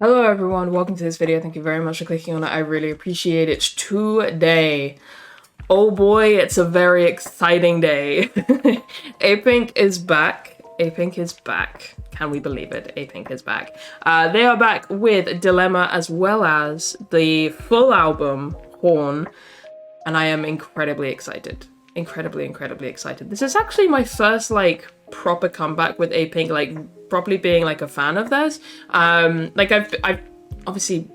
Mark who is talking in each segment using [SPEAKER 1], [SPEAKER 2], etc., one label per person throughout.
[SPEAKER 1] Hello everyone, welcome to this video. Thank you very much for clicking on it. I really appreciate it. Today, oh boy, it's a very exciting day. Apink is back. Apink is back. Can we believe it? Apink is back. They are back with Dilemma as well as the full album, Horn. And I am incredibly excited. Incredibly excited. This is actually my first, proper comeback with Apink, properly being, a fan of theirs. I've obviously,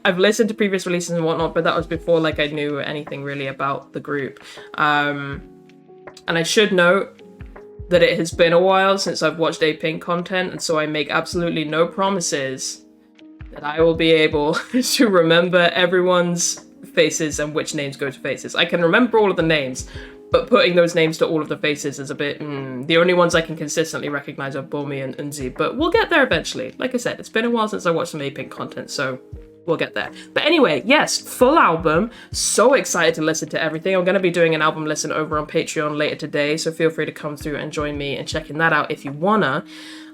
[SPEAKER 1] I've listened to previous releases and whatnot, but that was before, I knew anything really about the group. And I should note that it has been a while since I've watched Apink content, and so I make absolutely no promises that I will be able to remember everyone's faces and which names go to faces. I can remember all of the names, but putting those names to all of the faces is a bit, the only ones I can consistently recognize are Bomi and Unzi, but we'll get there eventually. Like I said, it's been a while since I watched some Apink content, so we'll get there. But anyway, yes, full album. So excited to listen to everything. I'm going to be doing an album listen over on Patreon later today, so feel free to come through and join me in checking that out if you wanna.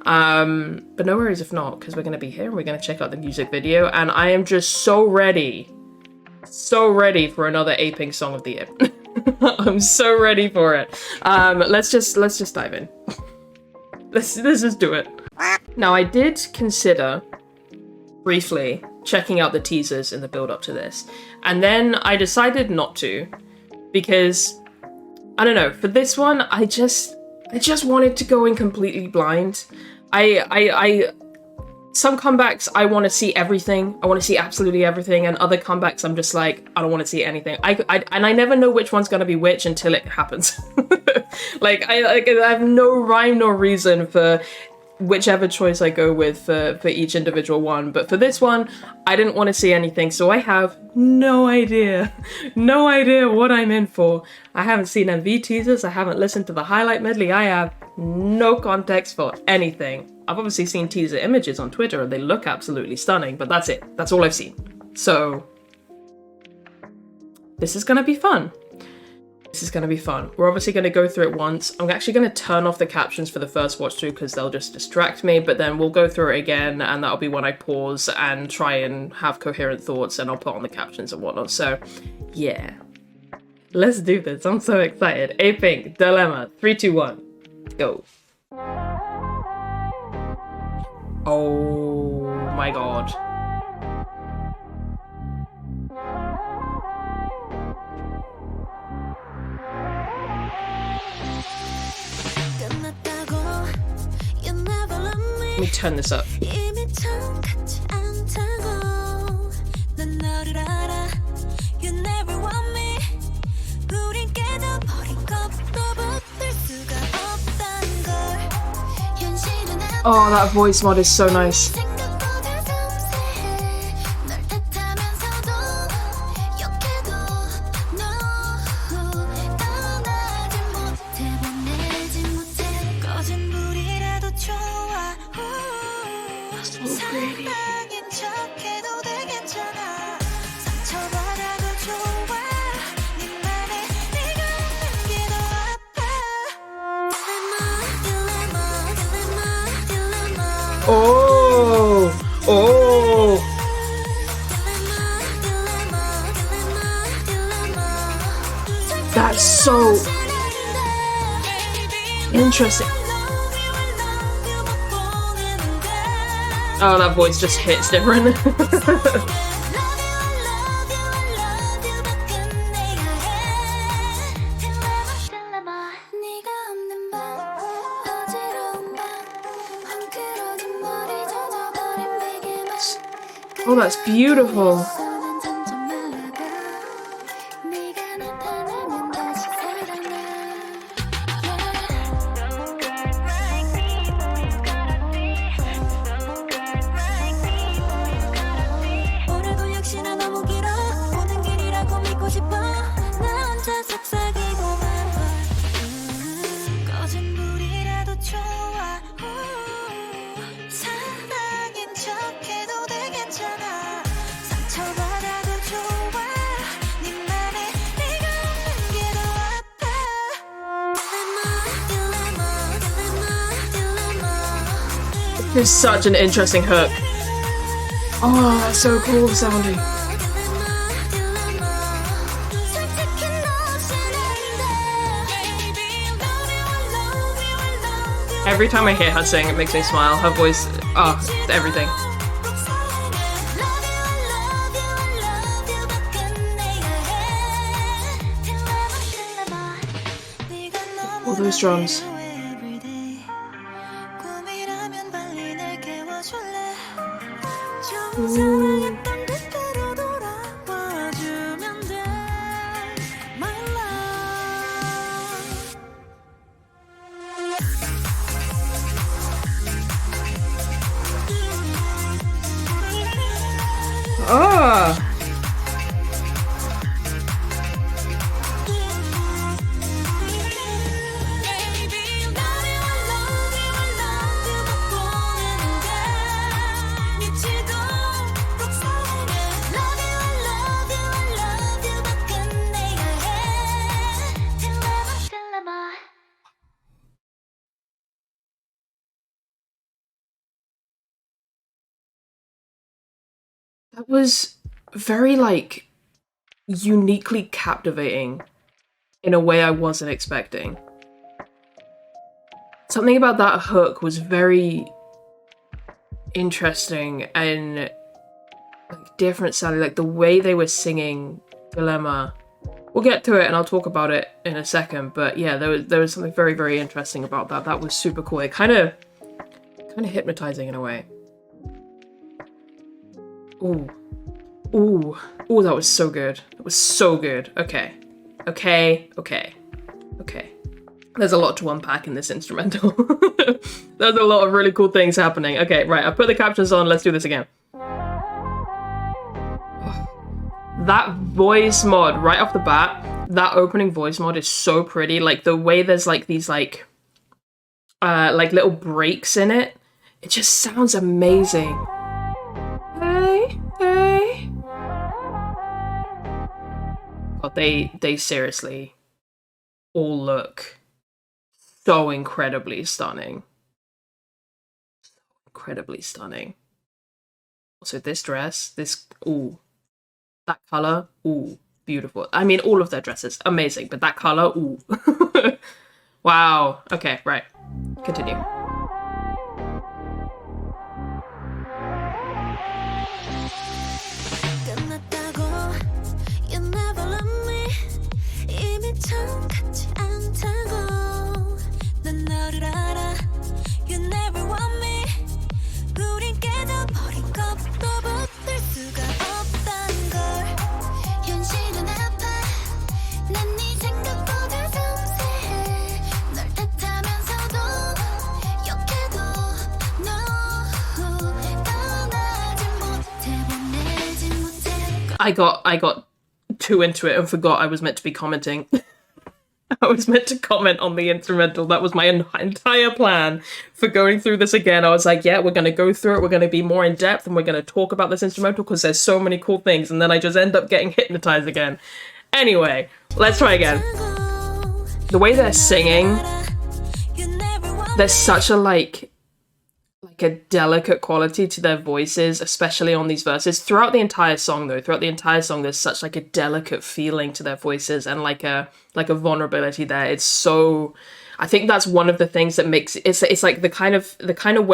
[SPEAKER 1] But no worries if not, because we're going to be here and we're going to check out the music video, and I am just so ready for another Apink song of the year. I'm so ready for it. Let's just dive in. Let's just do it. Now, I did consider briefly checking out the teasers in the build up to this, and then I decided not to, because I don't know, for this one I just wanted to go in completely blind. Some comebacks, I want to see everything. I want to see absolutely everything, and other comebacks, I'm just like, I don't want to see anything. I never know which one's gonna be which until it happens. I have no rhyme nor reason for whichever choice I go with for each individual one. But for this one, I didn't want to see anything, so I have no idea what I'm in for. I haven't seen MV teasers. I haven't listened to the highlight medley. I have no context for anything. I've obviously seen teaser images on Twitter and they look absolutely stunning, but that's it. That's all I've seen. So this is gonna be fun. This is gonna be fun. We're obviously gonna go through it once. I'm actually gonna turn off the captions for the first watch through because they'll just distract me, but then we'll go through it again, and that'll be when I pause and try and have coherent thoughts, and I'll put on the captions and whatnot. So yeah, let's do this. I'm so excited. Apink, Dilemma, 3, 2, 1, go. Oh my god. Let me turn this up. Oh, that voice mod is so nice. So pretty. Oh! That's so interesting. Oh, that voice just hits different. Oh, that's beautiful.
[SPEAKER 2] 상처가
[SPEAKER 1] It's such an interesting hook. Oh, that's so cool sounding. Every time I hear her sing, it makes me smile. Her voice, oh, everything. All those drums. Ooh. Oh. That was very, like, uniquely captivating in a way I wasn't expecting. Something about that hook was very interesting and like different sounding, like the way they were singing Dilemma. We'll get to it and I'll talk about it in a second, but yeah, there was something very, very interesting about that. That was super cool. It kind of hypnotizing in a way. Ooh. Ooh. Ooh, that was so good. That was so good. Okay. Okay. Okay. Okay. There's a lot to unpack in this instrumental. There's a lot of really cool things happening. Okay, right. I've put the captions on. Let's do this again. That voice mod, right off the bat, that opening voice mod is so pretty. Like, the way there's, like, these, like little breaks in it. It just sounds amazing. Hey, hey. God, they seriously all look so incredibly stunning. So incredibly stunning. Also, this dress, ooh. That color, ooh, beautiful. I mean, all of their dresses, amazing, but that color, ooh. Wow. Okay, right. Continue. I got too into it and forgot I was meant to be commenting. I was meant to comment on the instrumental. That was my entire plan for going through this again. I was like, yeah, we're going to go through it. We're going to be more in depth and we're going to talk about this instrumental because there's so many cool things. And then I just end up getting hypnotized again. Anyway, let's try again. The way they're singing, there's such a like a delicate quality to their voices, especially on these verses. Throughout the entire song, though, there's such like a delicate feeling to their voices and like a vulnerability there. It's so, I think that's one of the things that makes it's like the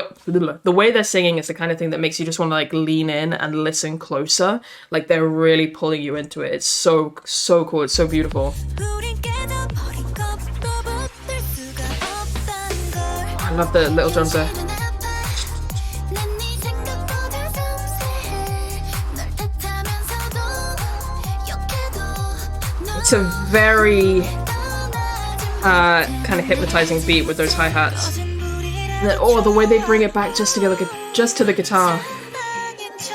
[SPEAKER 1] way they're singing is the kind of thing that makes you just want to like lean in and listen closer. Like they're really pulling you into it. It's so cool. It's so beautiful. I love the little drums there. It's a very kind of hypnotizing beat with those hi-hats. And then, the way they bring it back just to the guitar.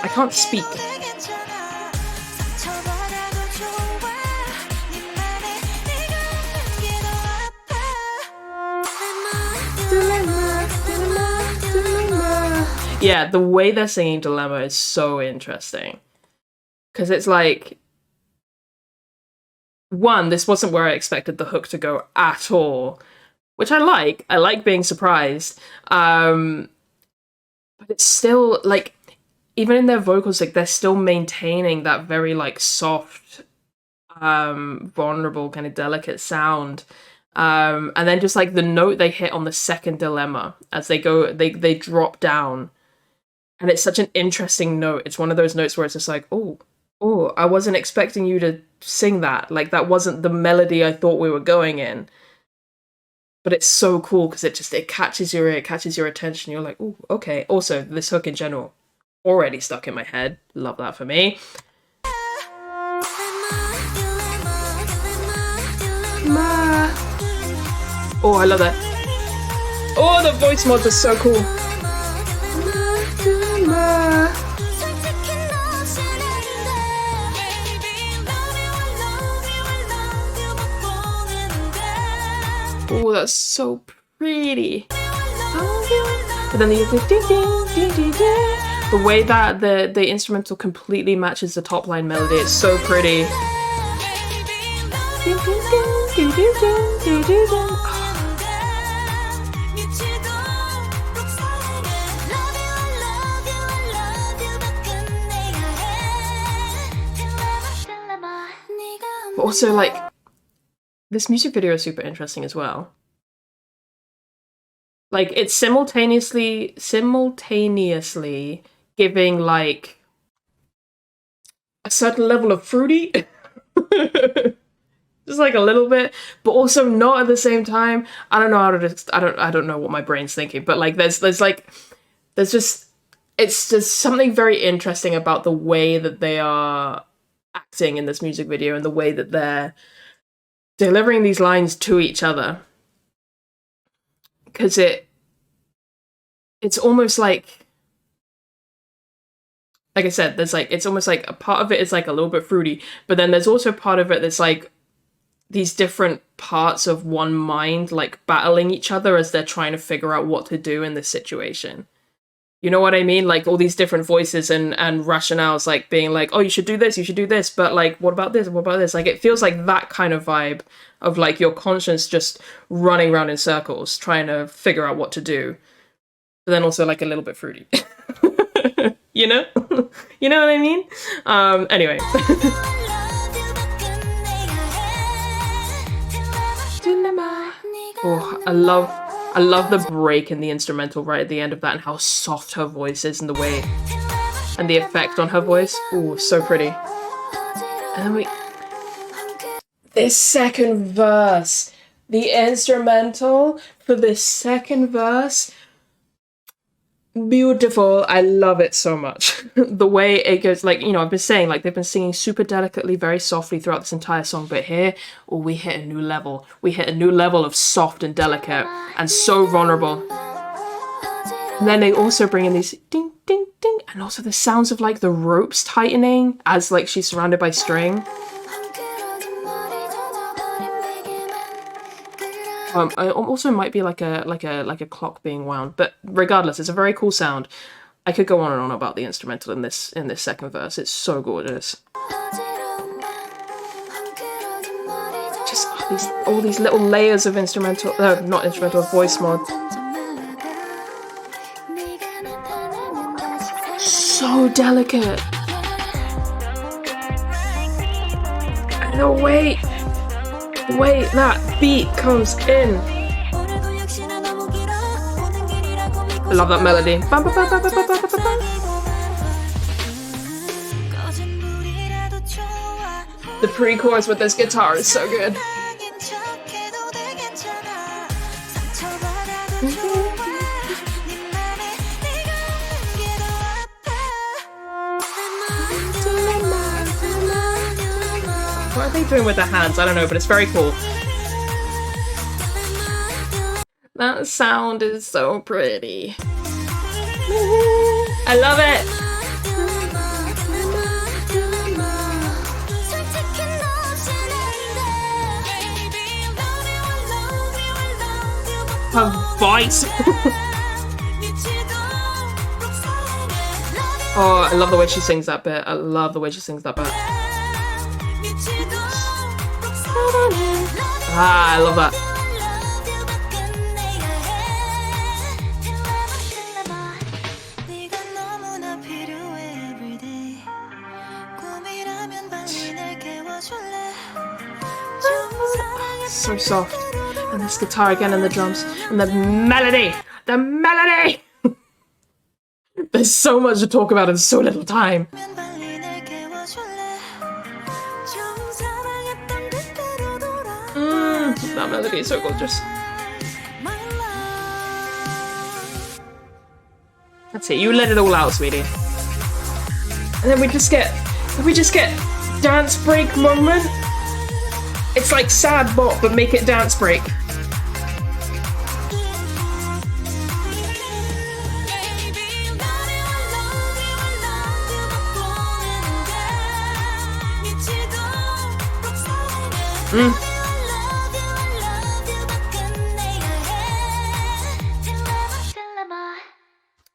[SPEAKER 1] I can't speak. Yeah, the way they're singing Dilemma is so interesting. Because it's like, one, this wasn't where I expected the hook to go at all, which I like. I like being surprised. but it's still like, even in their vocals, like they're still maintaining that very like soft, vulnerable, kind of delicate sound. And then just like the note they hit on the second dilemma as they go, they drop down, and it's such an interesting note. It's one of those notes where it's just like, oh, I wasn't expecting you to sing that. Like that wasn't the melody I thought we were going in. But it's so cool because it catches your ear, it catches your attention. You're like, oh, okay. Also, this hook in general, already stuck in my head. Love that for me. Oh, I love that. Oh, the voice mods are so cool. Oh, that's so pretty. But then the way that the instrumental completely matches the top line melody, it's so pretty. But also, like, this music video is super interesting as well. Like, it's simultaneously giving, like, a certain level of fruity. Just like a little bit, but also not at the same time. I don't know how to I don't know what my brain's thinking, but like there's just it's just something very interesting about the way that they are acting in this music video and the way that they're delivering these lines to each other. Because it's almost like I said, there's like, it's almost like a part of it is like a little bit fruity, but then there's also part of it that's like these different parts of one mind like battling each other as they're trying to figure out what to do in this situation. You know what I mean? Like all these different voices and rationales like being like, oh, you should do this, but like, what about this? What about this? Like, it feels like that kind of vibe of like your conscience just running around in circles, trying to figure out what to do. But then also like a little bit fruity. You know? You know what I mean? Anyway. Oh, I love the break in the instrumental right at the end of that and how soft her voice is and the way and the effect on her voice. Oh, so pretty. And then this second verse, the instrumental for this second verse, beautiful. I love it so much. The way it goes, like, you know, I've been saying, like, they've been singing super delicately, very softly throughout this entire song, but here, oh, we hit a new level. We hit a new level of soft and delicate and so vulnerable. And then they also bring in these ding, ding, ding, and also the sounds of, like, the ropes tightening as, like, she's surrounded by string. It also might be like a clock being wound, but regardless, it's a very cool sound. I could go on and on about the instrumental in this second verse. It's so gorgeous. Just all these little layers of instrumental, not instrumental, voice mod. So delicate. And the way that beat comes in. I love that melody. The pre-chorus with this guitar is so good. What are they doing with their hands? I don't know, but it's very cool. That sound is so pretty. I love it. Her voice. Oh, I love the way she sings that bit. I love the way she sings that bit. Ah, I love that. So soft. And this guitar again and the drums. And the melody! The melody! There's so much to talk about in so little time. That melody is so gorgeous. That's it, you let it all out, sweetie. And then we just get dance break moment. It's like sad bop, but make it dance break.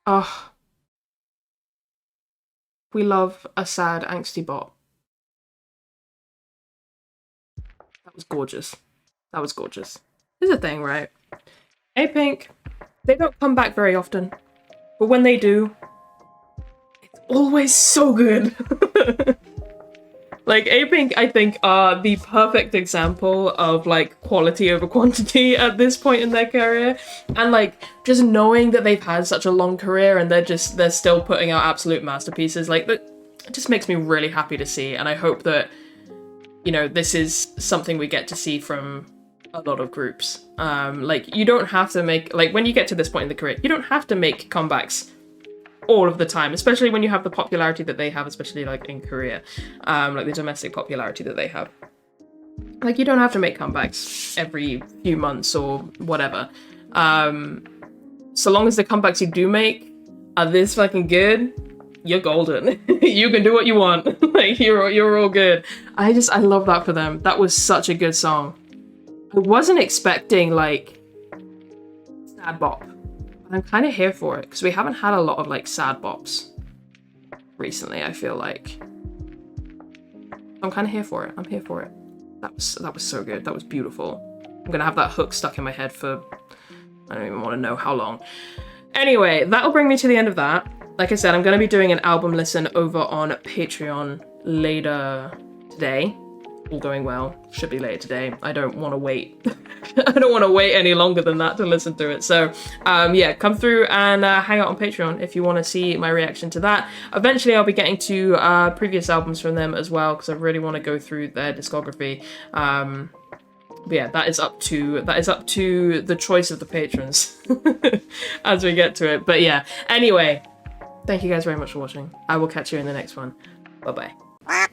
[SPEAKER 1] Oh, we love a sad, angsty bop. That was gorgeous. That was gorgeous. Here's the thing, right? Apink, they don't come back very often, but when they do, it's always so good. Like, Apink, I think, are the perfect example of, like, quality over quantity at this point in their career. And, like, just knowing that they've had such a long career and they're still putting out absolute masterpieces, like, that just makes me really happy to see. And I hope that, you know, this is something we get to see from a lot of groups. Like, you don't have to make, like, when you get to this point in the career, you don't have to make comebacks all of the time, especially when you have the popularity that they have, especially like in Korea, like the domestic popularity that they have. Like, you don't have to make comebacks every few months or whatever. So long as the comebacks you do make are this fucking good, you're golden. You can do what you want. Like, you're all good. I love that for them. That was such a good song. I wasn't expecting like sad bop. I'm kind of here for it because we haven't had a lot of like sad bops recently, I feel like. I'm kind of here for it. I'm here for it. That was so good. That was beautiful. I'm gonna have that hook stuck in my head for, I don't even want to know how long. Anyway, that'll bring me to the end of that. Like I said, I'm gonna be doing an album listen over on Patreon later today. All going well, should be later today. I don't want to wait. I don't want to wait any longer than that to listen to it. So yeah, come through and hang out on Patreon if you want to see my reaction to that. Eventually I'll be getting to previous albums from them as well, because I really want to go through their discography. But yeah, that is up to the choice of the patrons as we get to it. But yeah, anyway, thank you guys very much for watching. I will catch you in the next one. Bye bye.